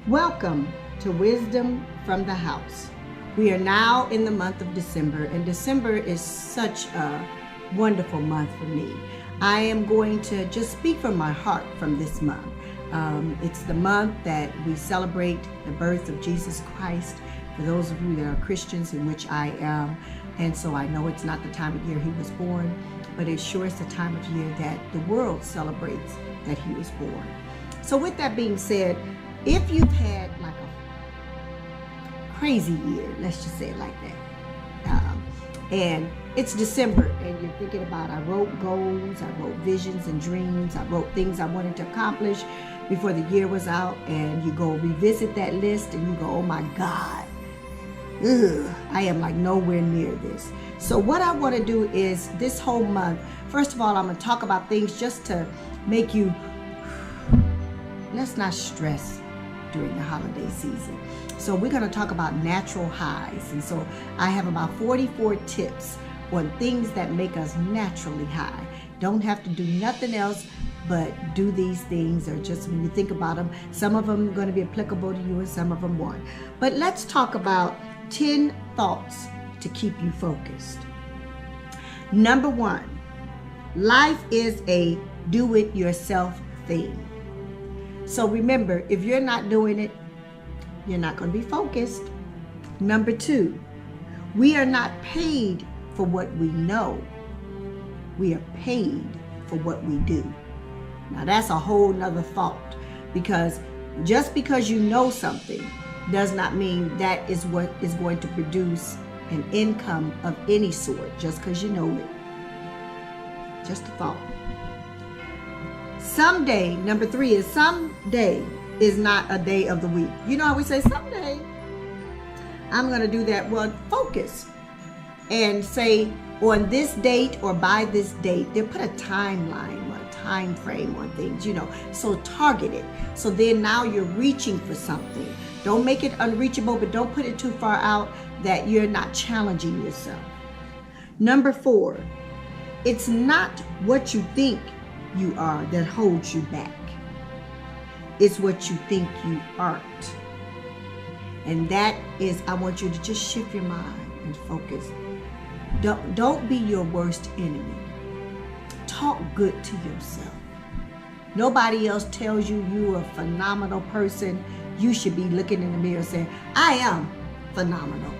Welcome to Wisdom from the House. We are now in the month of December, and December is such a wonderful month for me. I am going to just speak from my heart from this month. It's the month that we celebrate the birth of Jesus Christ. For those of you that are Christians, in which I am, and so I know it's not the time of year he was born, but it sure is the time of year that the world celebrates that he was born. So with that being said, if you've had like a crazy year, let's just say it like that, and it's December and you're thinking about, I wrote goals, I wrote visions and dreams, I wrote things I wanted to accomplish before the year was out, and you go revisit that list and you go, oh my God, I am like nowhere near this. So what I want to do is this whole month, first of all, I'm going to talk about things just to make you, let's not stress during the holiday season. So we're going to talk about natural highs. And so I have about 44 tips on things that make us naturally high. Don't have to do nothing else but do these things, or just when you think about them, some of them are going to be applicable to you and some of them won't. But let's talk about 10 thoughts to keep you focused. Number one, life is a do-it-yourself thing. So remember, if you're not doing it, you're not going to be focused. Number two, we are not paid for what we know. We are paid for what we do. Now that's a whole nother thought, because just because you know something does not mean that is what is going to produce an income of any sort just because you know it. Just a thought. Someday, number three is someday is not a day of the week. You know how we say someday I'm going to do that? Well, focus and say on this date or by this date. They put a timeline or a time frame on things, so target it. So then now you're reaching for something. Don't make it unreachable, but don't put it too far out that you're not challenging yourself. Number four, it's not what you think you are that holds you back. It's what you think you aren't. And that is, I want you to just shift your mind and focus. Don't be your worst enemy. Talk good to yourself. Nobody else tells you you're a phenomenal person. You should be looking in the mirror saying, I am phenomenal.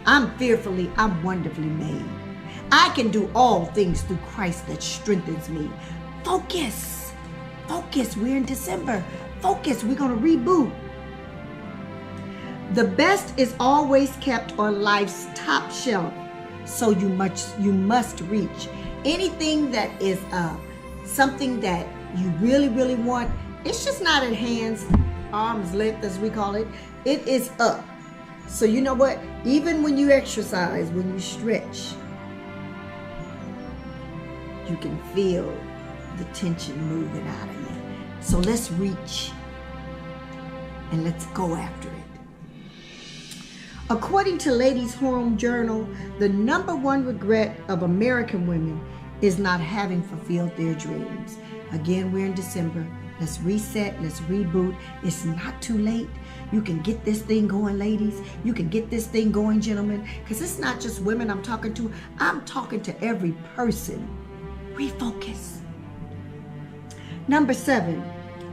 I'm fearfully, I'm wonderfully made. I can do all things through Christ that strengthens me. Focus. Focus. We're in December. Focus. We're going to reboot. The best is always kept on life's top shelf, so you must reach. Anything that is something that you really, really want, it's just not at arm's length, as we call it. It is up. So you know what? Even when you exercise, when you stretch, you can feel the tension moving out of you. So let's reach and let's go after it. According to Ladies' Home Journal, the number one regret of American women is not having fulfilled their dreams. Again, we're in December. Let's reset. Let's reboot. It's not too late. You can get this thing going, ladies. You can get this thing going, gentlemen. Because it's not just women I'm talking to. I'm talking to every person. Refocus. Number 7,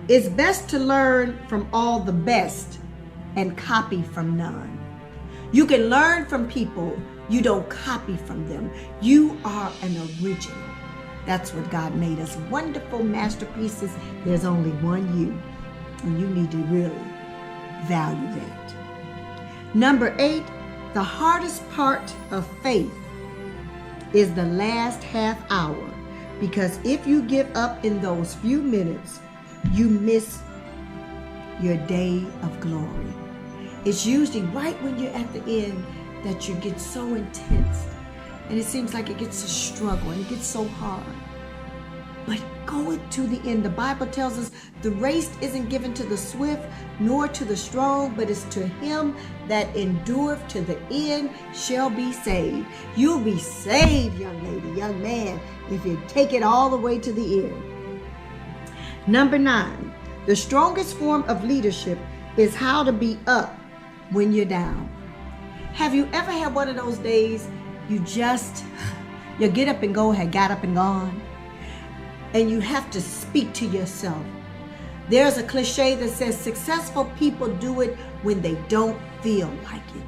it's best to learn from all the best and copy from none. You can learn from people. You don't copy from them. You are an original. That's what God made us. Wonderful masterpieces. There's only one you. And you need to really value that. Number 8, the hardest part of faith is the last half hour. Because if you give up in those few minutes, you miss your day of glory. It's usually right when you're at the end that you get so intense. And it seems like it gets a struggle and it gets so hard. But go to the end. The Bible tells us the race isn't given to the swift nor to the strong, but it's to him that endureth to the end shall be saved. You'll be saved, young lady, young man, if you take it all the way to the end. Number 9, the strongest form of leadership is how to be up when you're down. Have you ever had one of those days you get up and go, had got up and gone, and you have to speak to yourself? There's a cliche that says successful people do it when they don't feel like it.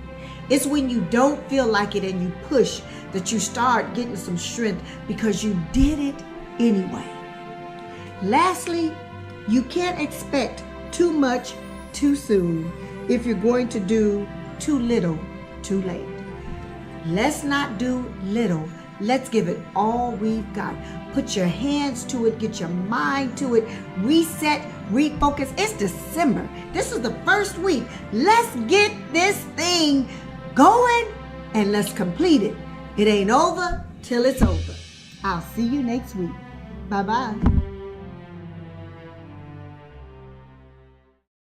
It's when you don't feel like it and you push that you start getting some strength because you did it anyway. Lastly, you can't expect too much too soon if you're going to do too little too late. Let's not do little. Let's give it all we've got. Put your hands to it, get your mind to it, reset, refocus. It's December. This is the first week. Let's get this thing going and let's complete it. It ain't over till it's over. I'll see you next week. Bye-bye.